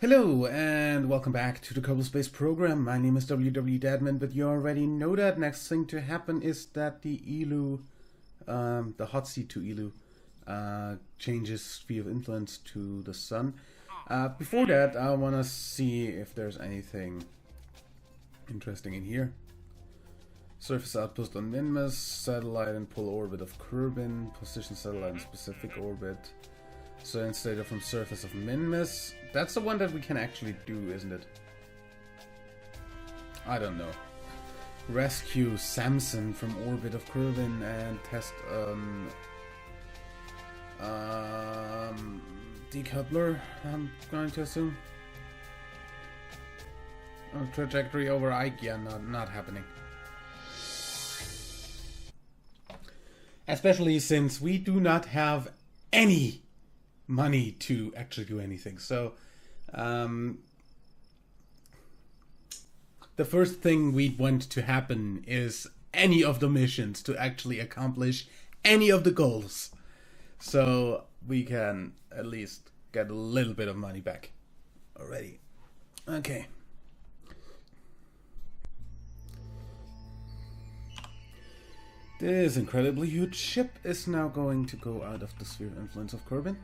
Hello and welcome back to the Kerbal Space program. My name is WW but you already know that. Next thing to happen is that the ELU, the hot seat to ELU, changes sphere of influence to the sun. Before that, I want to see if there's anything interesting in here. Surface outpost on Minmus, satellite in polar orbit of Kerbal, position satellite in specific orbit. So instead of from surface of Minmus, that's the one that we can actually do, isn't it? I don't know. Rescue Samson from orbit of Kerbal and test decoupler, I'm going to assume. Trajectory over Ike, yeah, not happening. Especially since we do not have any money to actually do anything. So the first thing we'd want to happen is any of the missions to actually accomplish any of the goals, so we can at least get a little bit of money back already. Okay. This incredibly huge ship is now going to go out of the sphere of influence of Kerbal.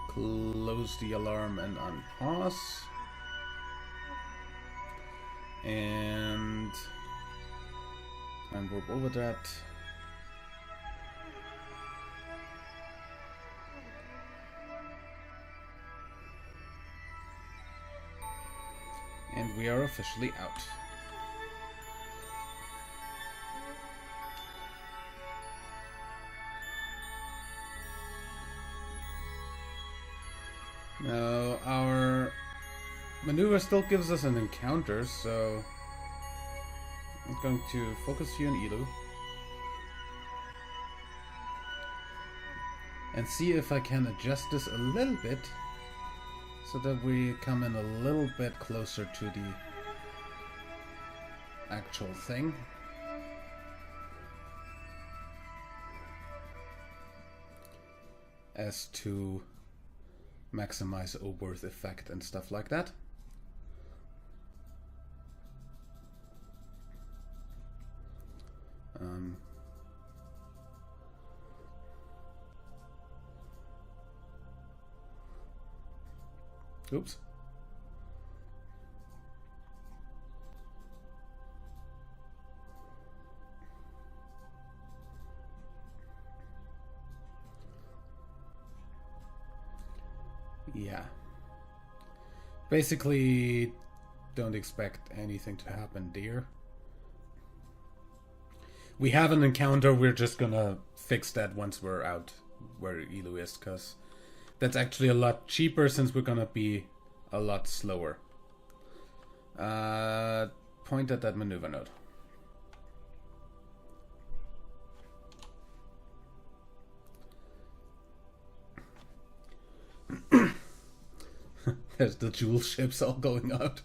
Close the alarm and unpause. And warp over that. And we are officially out. Now, our maneuver still gives us an encounter, so I'm going to focus you on Elu and see if I can adjust this a little bit so that we come in a little bit closer to the actual thing. As to maximize Oberth effect and stuff like that. Oops. Yeah. Basically, don't expect anything to happen, dear. We have an encounter, we're just gonna fix that once we're out where Elu is, because that's actually a lot cheaper since we're gonna be a lot slower. Point at that maneuver node. There's the jewel ships all going out.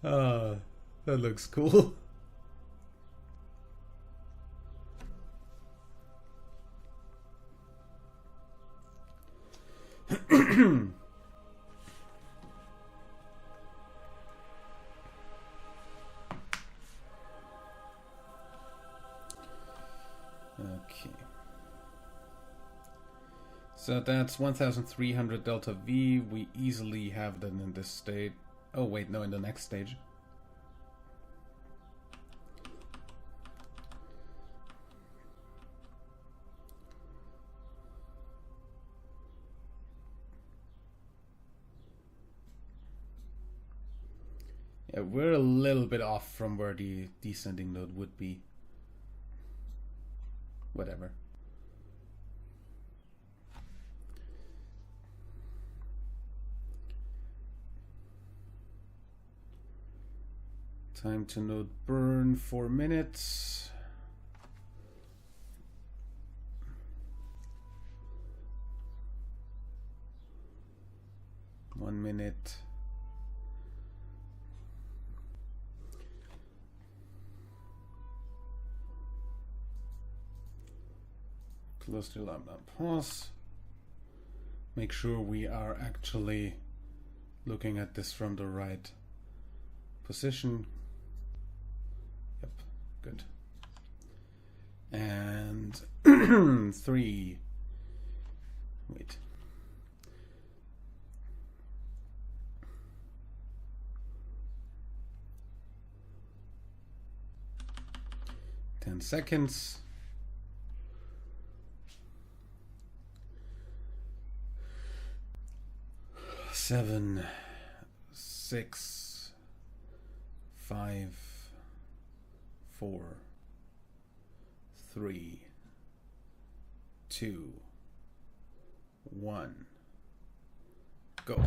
That looks cool. Okay. So that's 1300 delta V. We easily have that in this state. Oh wait, no, in the next stage. Yeah, we're a little bit off from where the descending node would be. Whatever. Time to node burn 4 minutes. One minute. Close the alarm now. Pause. Make sure we are actually looking at this from the right position. Yep, good. And 3. Wait. Seconds. 7, 6, 5, 4, 3, 2, 1, go.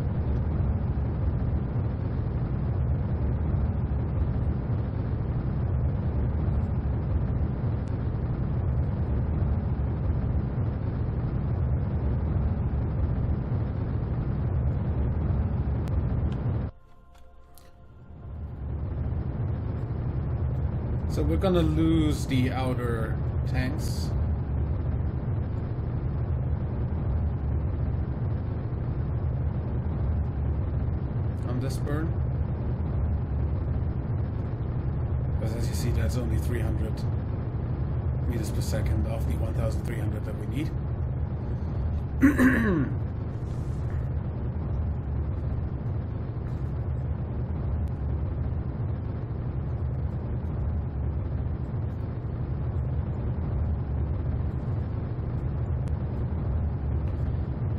So we're gonna lose the outer tanks. On this burn. Because as you see, that's only 300 meters per second of the 1,300 that we need.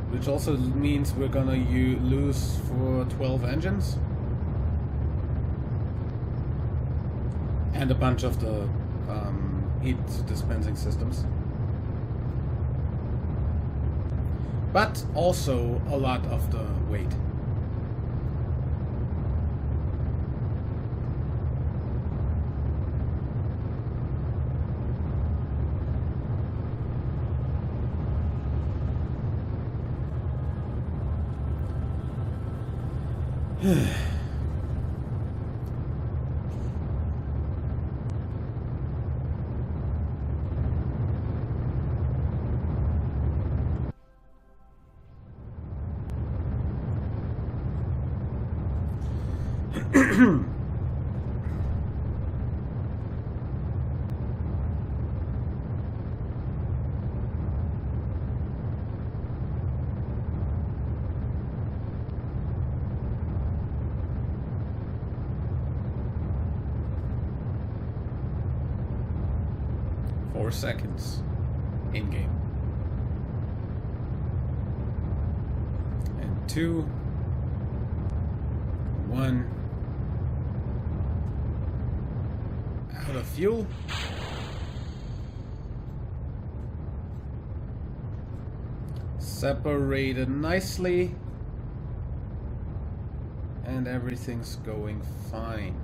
Which also means we're gonna lose for 12 engines and a bunch of the heat dispensing systems, but also a lot of the weight. Seconds in game. And 2, 1. Out of fuel. Separated nicely. And everything's going fine.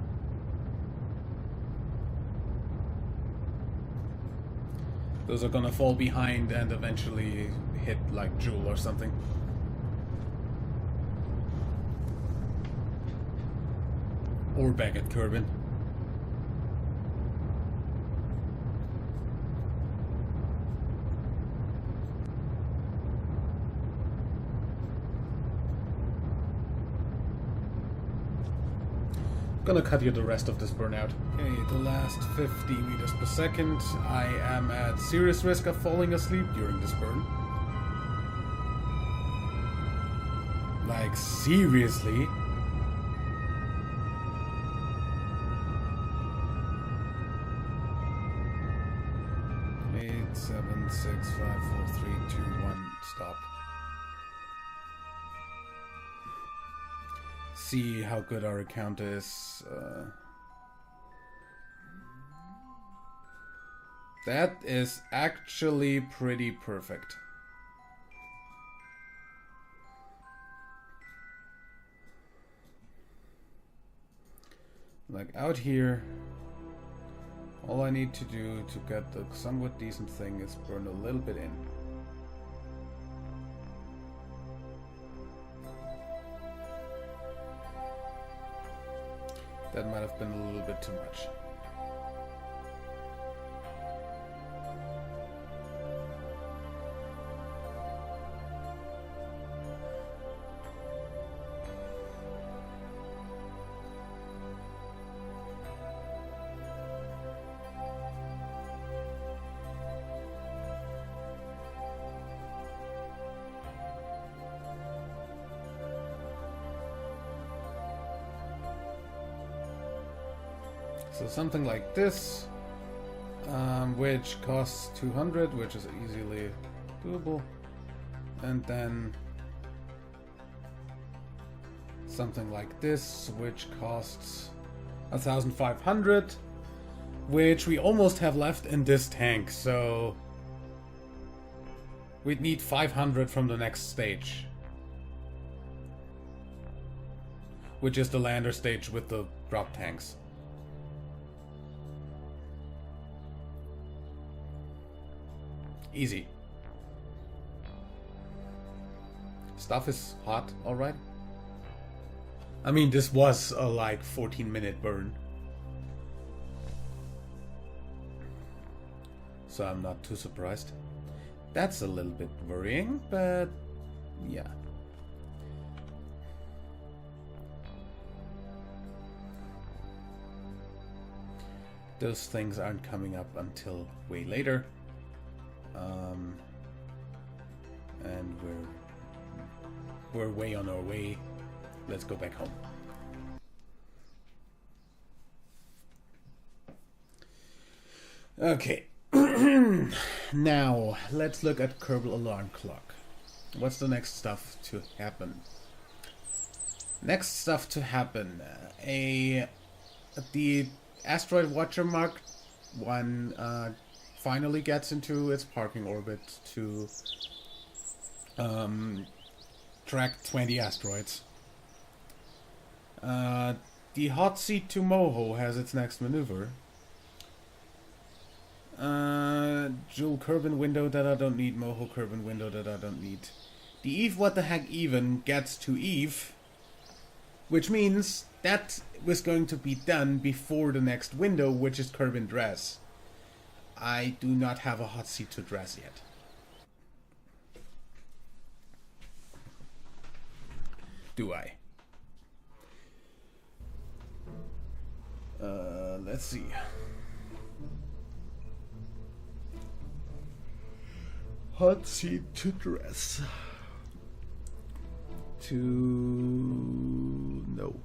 Those are gonna fall behind and eventually hit like Joule or something. Or back at Kerbal. Gonna cut you the rest of this burnout. Okay, the last 50 meters per second. I am at serious risk of falling asleep during this burn. Like, seriously? Eight, 7, 6, 5, 4, 3, 2, 1, stop. See how good our account is. That is actually pretty perfect. Like out here, all I need to do to get the somewhat decent thing is burn a little bit in. That might have been a little bit too much. So something like this, which costs 200, which is easily doable, and then something like this, which costs 1,500, which we almost have left in this tank, so we'd need 500 from the next stage, which is the lander stage with the drop tanks. Easy. Stuff is hot, alright. I mean, this was a like 14-minute burn, so I'm not too surprised. That's a little bit worrying, but yeah. Those things aren't coming up until way later. And we're way on our way. Let's go back home. Okay. Now let's look at Kerbal alarm clock. What's the next stuff to happen? Next stuff to happen. The asteroid watcher Mark 1 finally gets into its parking orbit to track 20 asteroids. The hot seat to Moho has its next maneuver. Jewel Kerbin window that I don't need, Moho Kerbin window that I don't need. The Eve what the heck even gets to Eve, which means that was going to be done before the next window, which is Kerbin Dres. I do not have a hot seat to Dres yet. Do I? Let's see. Hot seat to Dres. No.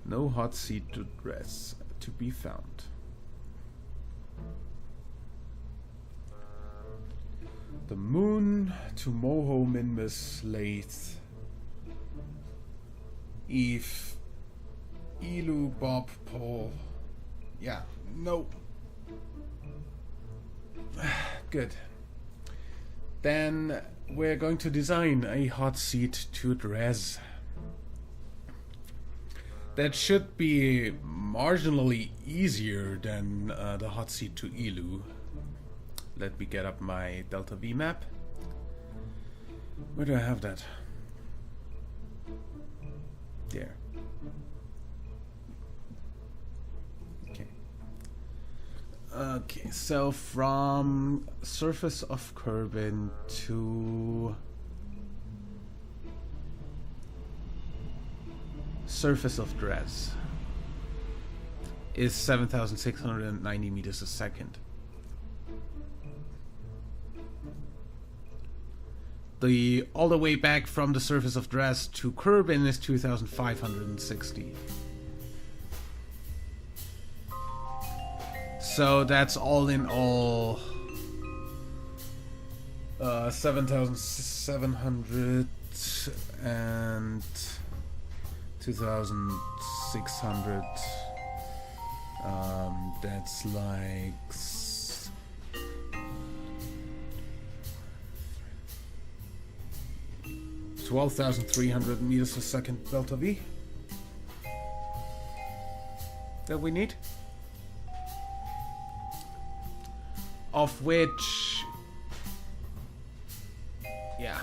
No hot seat to Dres to be found. The moon to Moho Minmus Lath. Eve. Ilu Bob Paul. Yeah, no. Good. Then we're going to design a hot seat to Dres. That should be marginally easier than the hot seat to Ilu. Let me get up my Delta V map. Where do I have that? There. Okay, so from surface of Kerbin to surface of Dres is 7,690 meters a second. The all the way back from the surface of Dres to Kerbin is 2,560. So that's all in all 7,700 and 2,600. That's like 12 12,300 meters per second delta V that we need. Of which, yeah,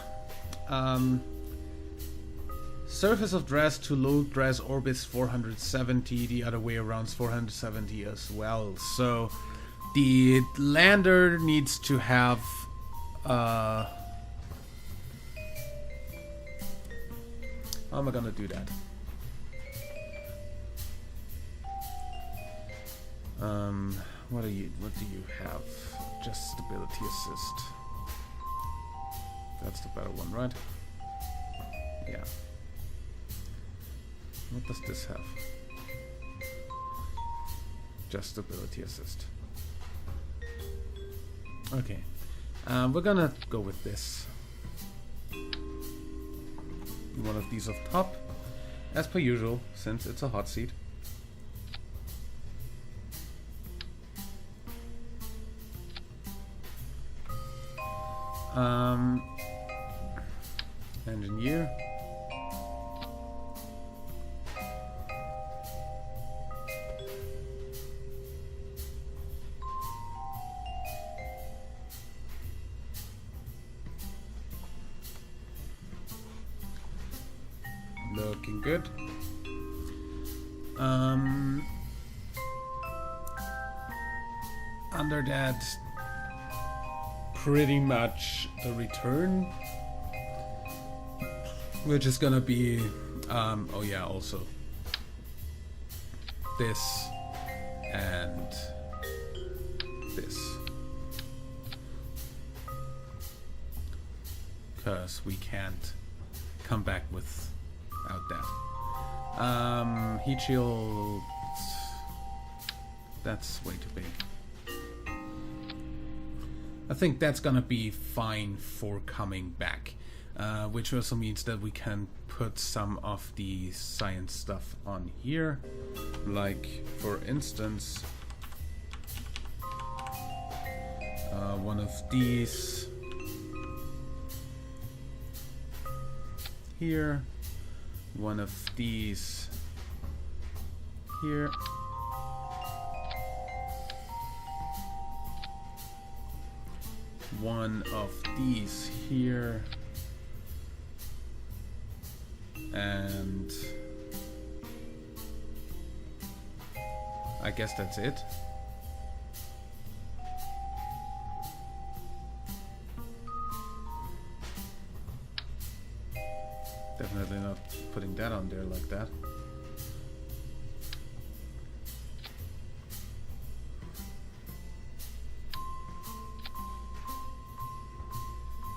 surface of Dres to low Dres orbits 470, the other way around is 470 as well. So the lander needs to have how am I gonna do that? What do you have? Just stability assist. That's the better one, right? Yeah. What does this have? Just stability assist. Okay. We're gonna go with this. One of these up top, as per usual, since it's a hot seat. Engineer. Looking good. Under that, pretty much the return, which is gonna be oh yeah, also this and this, because we can't come back without that. Heat shield, that's way too big. I think that's gonna be fine for coming back, which also means that we can put some of the science stuff on here, like for instance one of these here, one of these here, one of these here, and I guess that's it. Definitely not putting that on there like that.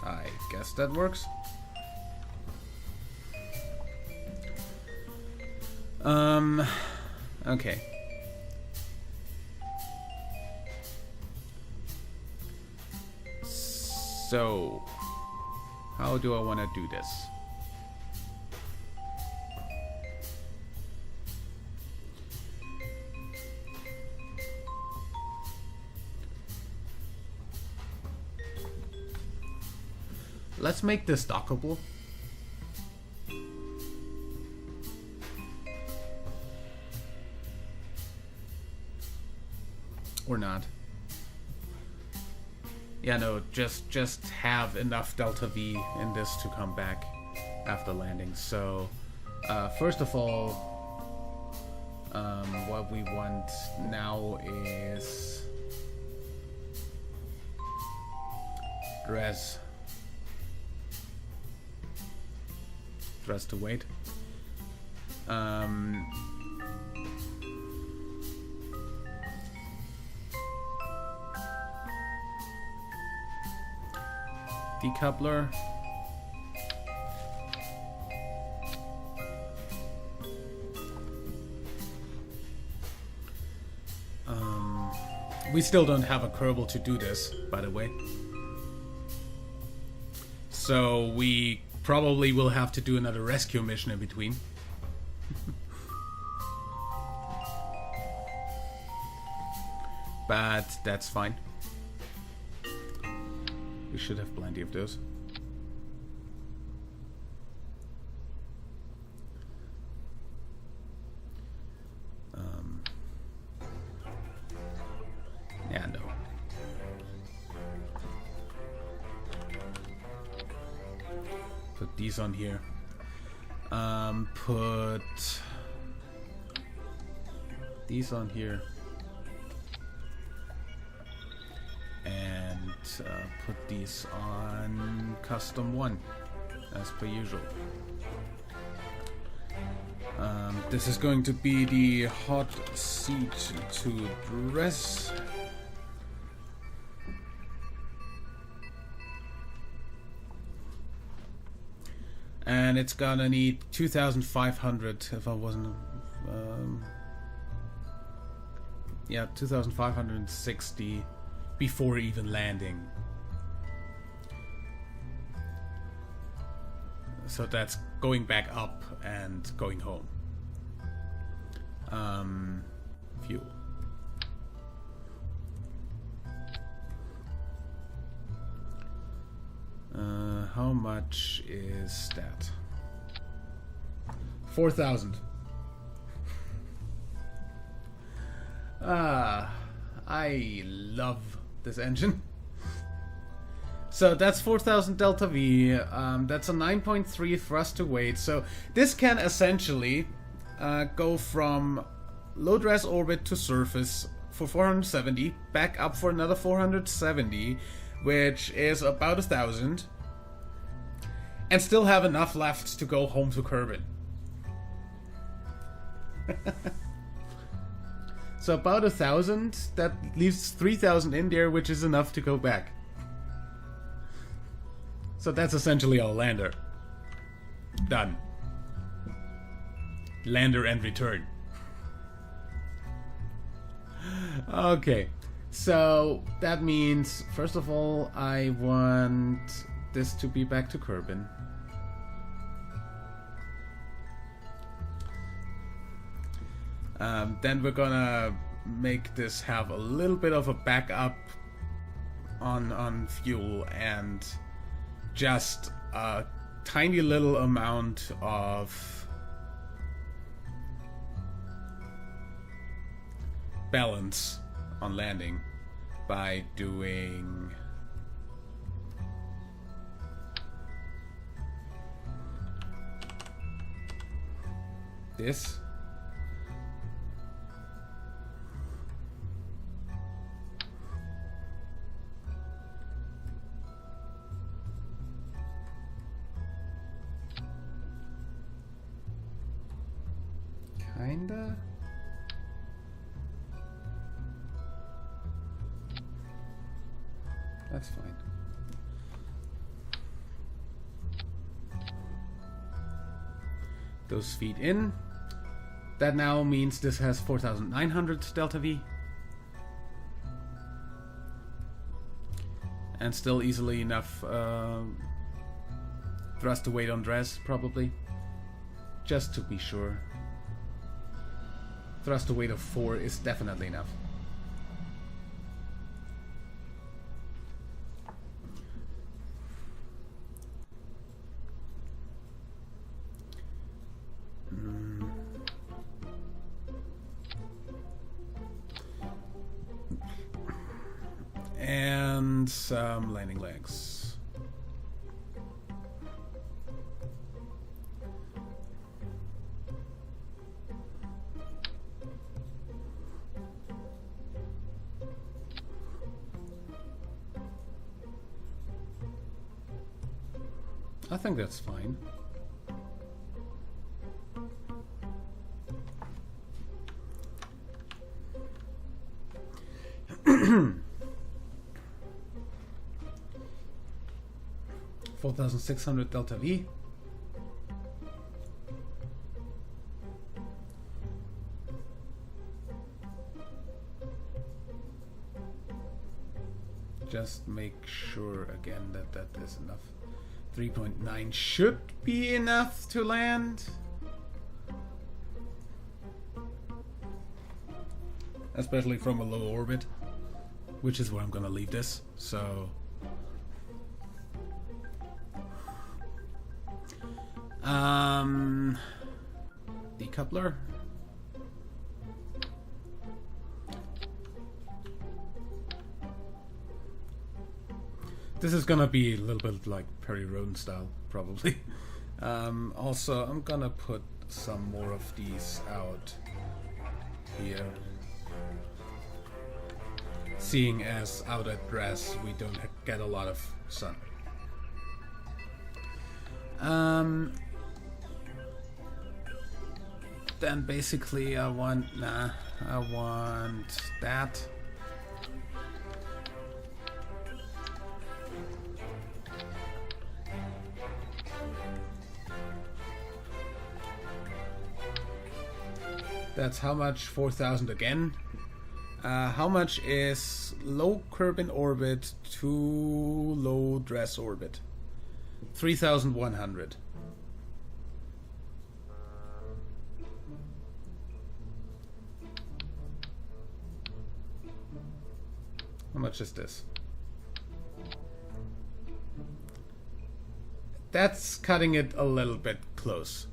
I guess that works. Okay. So, how do I want to do this? Let's make this dockable. Or not. Yeah, no, just have enough delta V in this to come back after landing. So, first of all, what we want now is Dres to wait. Decoupler. We still don't have a Kerbal to do this, by the way. So we probably will have to do another rescue mission in between. But that's fine. We should have plenty of those. Put these on here. Put these on here. And put these on custom 1, as per usual. This is going to be the hot seat to Dres. And it's gonna need 2,500 if I wasn't... yeah, 2,560 before even landing. So that's going back up and going home. Fuel. How much is that? 4,000. I love this engine. So that's 4,000 delta V. That's a 9.3 thrust to weight. So this can essentially go from low Dres orbit to surface for 470, back up for another 470, which is about 1,000, and still have enough left to go home to Kerbal. So about 1,000, that leaves 3,000 in there, which is enough to go back. So that's essentially our lander. Done. Lander and return. Okay, so that means, first of all, I want this to be back to Kerbal. Then we're gonna make this have a little bit of a backup on fuel and just a tiny little amount of balance on landing by doing this. Kinda. That's fine. Those feet in. That now means this has 4,900 delta V. And still easily enough thrust to weight on Dres, probably. Just to be sure. Thrust to weight of 4 is definitely enough. And some landing legs. I think that's fine. $4,600 delta V. Just make sure again that that is enough. 3.9 should be enough to land. Especially from a low orbit, which is where I'm gonna leave this. So decoupler. This is gonna be a little bit like Perry Roden style, probably. Also, I'm gonna put some more of these out here. Seeing as out at Dres we don't get a lot of sun. Then basically I want that. That's how much? 4,000 again. How much is low Kerbal orbit to low Dres orbit? 3,100. How much is this? That's cutting it a little bit close.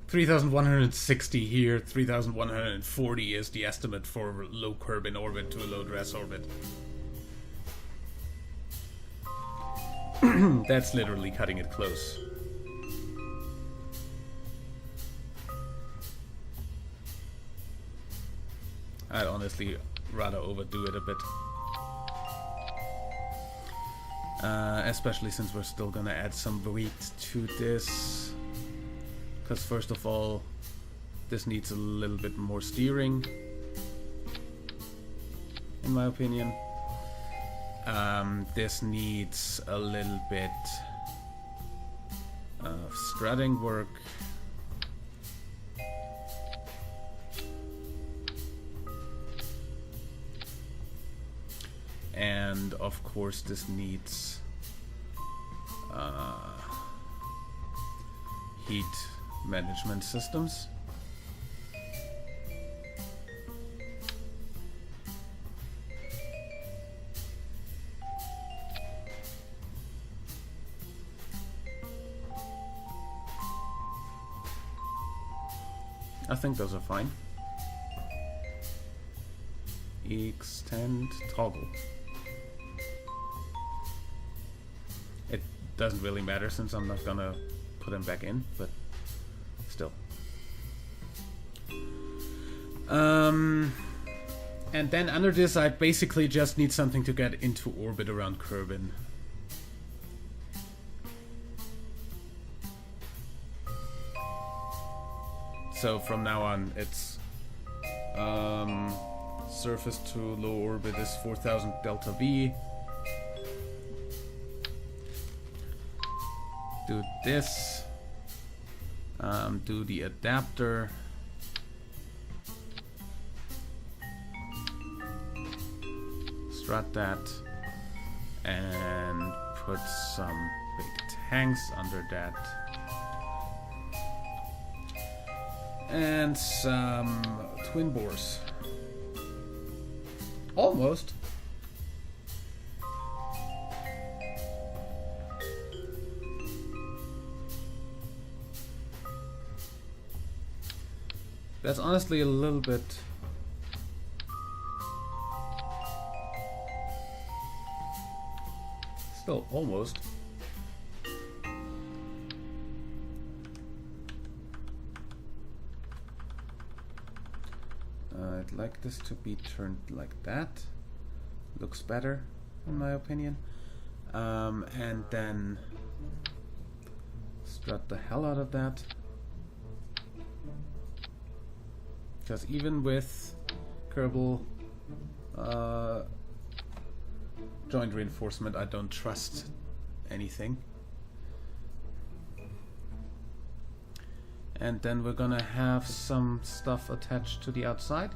3,160 here, 3,140 is the estimate for low Kerbal orbit to a low Dres orbit. That's literally cutting it close. I'd honestly rather overdo it a bit. Especially since we're still gonna add some weight to this. Because first of all, this needs a little bit more steering, in my opinion. This needs a little bit of strutting work. And of course this needs heat management systems. I think those are fine. Extend toggle. It doesn't really matter since I'm not gonna put them back in, but still. And then under this I basically just need something to get into orbit around Kerbal. So from now on it's surface to low orbit is 4,000 delta V. Do this. Do the adapter. Strut that. And put some big tanks under that. And some twin bores. Almost. That's honestly a little bit still almost. I'd like this to be turned like that. Looks better, in my opinion. And then strut the hell out of that. Because even with Kerbal joint reinforcement, I don't trust anything. And then we're gonna have some stuff attached to the outside.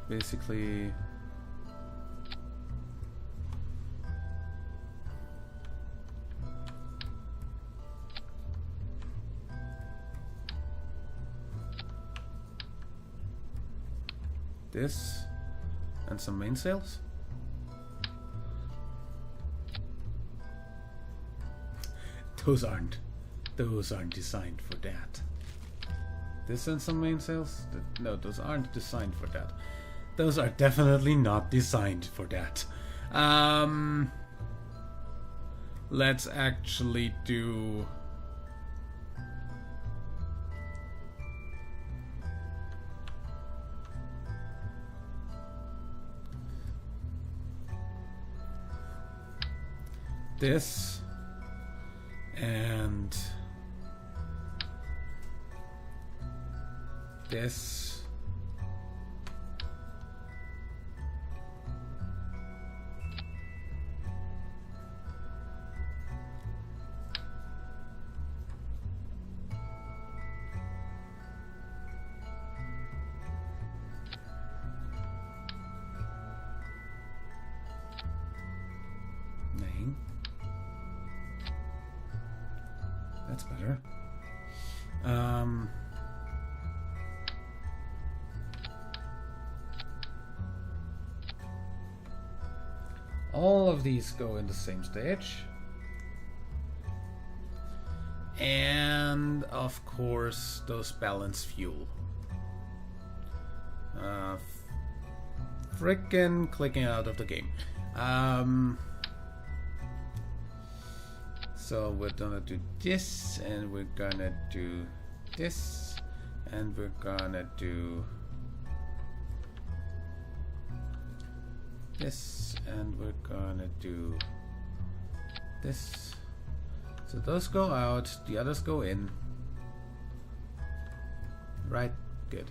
Basically this and some mainsails. Those aren't designed for that. this and some mainsails? No, those aren't designed for that. Those are definitely not designed for that. Let's actually do... this and this. Name. That's better. All of these go in the same stage. And of course, those balance fuel. Frickin' clicking out of the game. So we're gonna do this, and we're gonna do this, and we're gonna do this, and we're gonna do this. So those go out, the others go in. Right, good.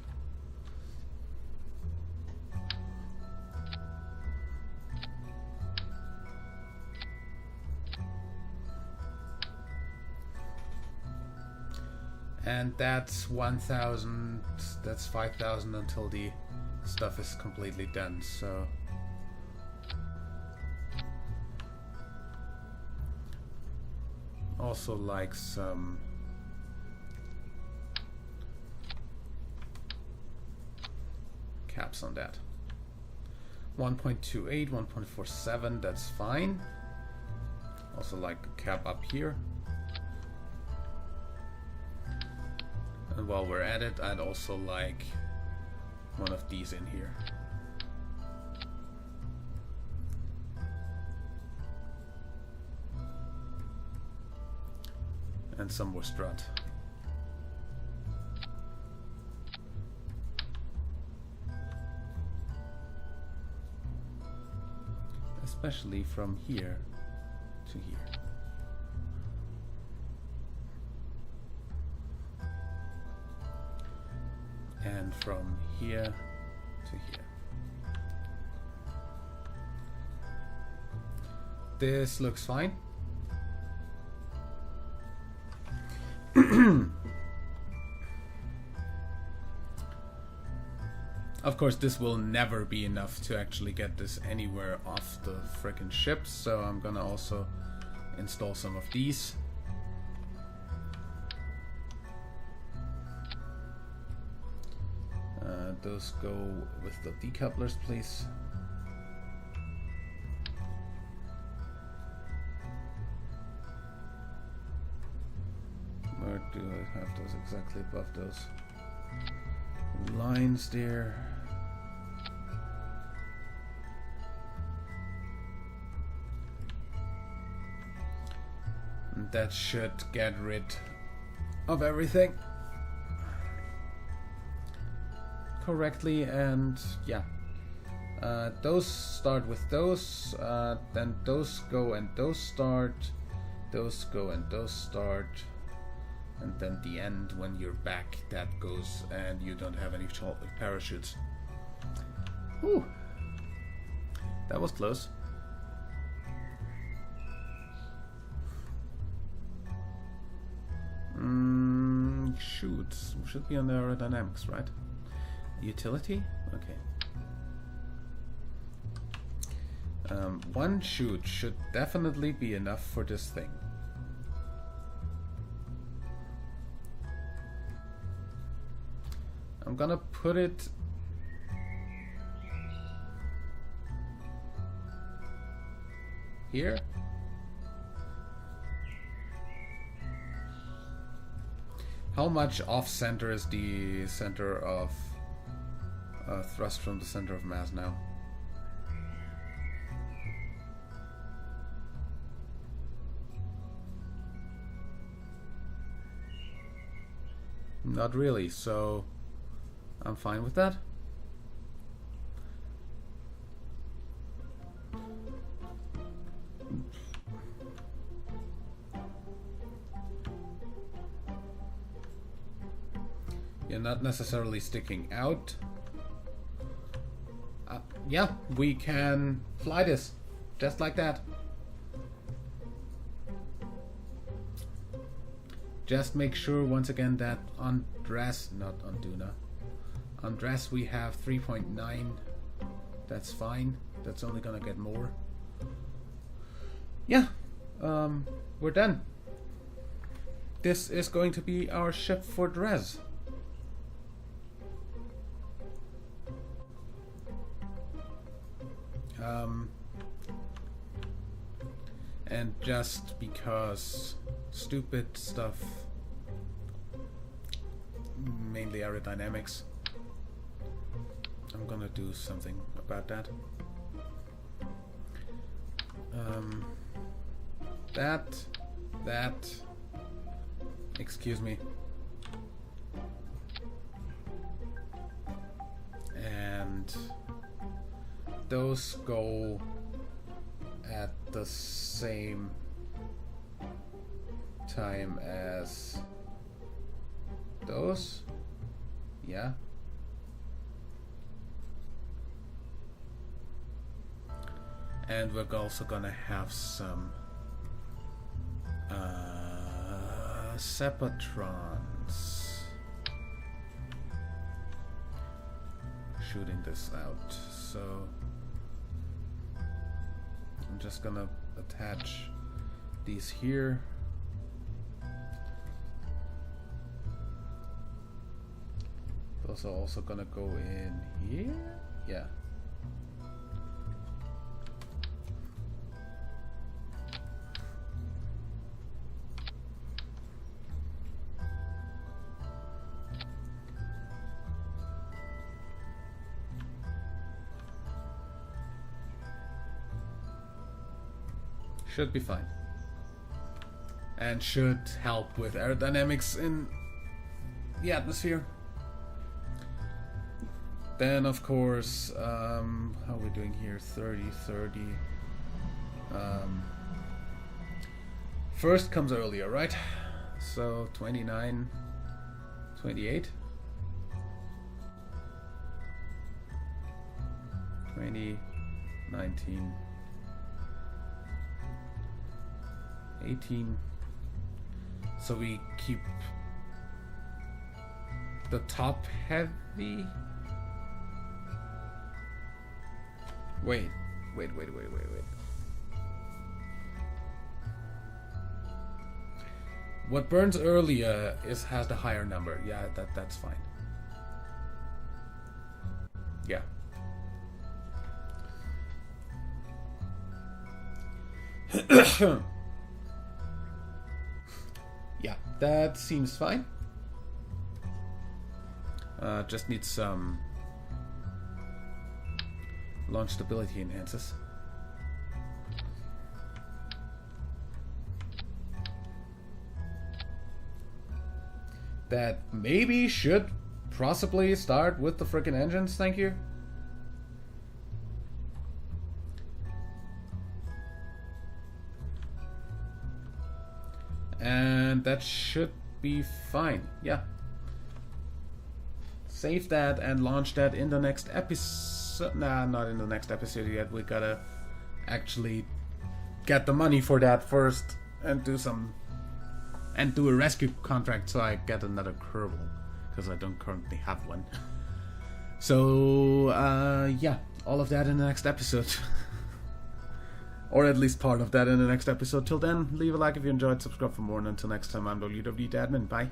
And that's 1,000, that's 5,000 until the stuff is completely done, so... Also like some... caps on that. 1.28, 1.47, that's fine. Also like a cap up here. And while we're at it, I'd also like one of these in here. And some more strut. Especially from here to here. And from here to here. This looks fine. Of course, this will never be enough to actually get this anywhere off the frickin' ship, so I'm gonna also install some of these. Those go with the decouplers, please. Where do I have those exactly above those lines there? And that should get rid of everything correctly, and yeah, those start with those, then those go and those start, those go and those start, and then the end when you're back, that goes and you don't have any parachutes. Whew. That was close. Should be on the aerodynamics, right? Utility? Okay. One chute should definitely be enough for this thing. I'm gonna put it here. How much off-center is the center of thrust from the center of mass now? Not really, so I'm fine with that. You're not necessarily sticking out. Yeah, we can fly this just like that. Just make sure once again that on Dres, not on Duna, on Dres we have 3.9. That's fine. That's only gonna get more. Yeah, we're done. This is going to be our ship for Dres. And just because stupid stuff, mainly aerodynamics, I'm gonna do something about that. That, excuse me. And those go at the same time as those. Yeah. And we're also gonna have some Sepatrons shooting this out. So I'm just gonna attach these here. Those are also gonna go in here. Yeah. Should be fine. And should help with aerodynamics in the atmosphere. Then of course, how are we doing here? 30, 30. First comes earlier, right? So 29, 28. 20, 19. 18. So we keep the top heavy. Wait. What burns earlier has the higher number. Yeah, that's fine. Yeah. Yeah, that seems fine. Just need some launch stability enhances. That maybe should possibly start with the frickin' engines, thank you. And that should be fine. Yeah. Save that and launch that in the next episode. Nah, not in the next episode yet. We gotta actually get the money for that first and do a rescue contract so I get another Kerbal, because I don't currently have one. So yeah, all of that in the next episode. Or at least part of that in the next episode. Till then, leave a like if you enjoyed, subscribe for more, and until next time, I'm WWDadmin. Bye.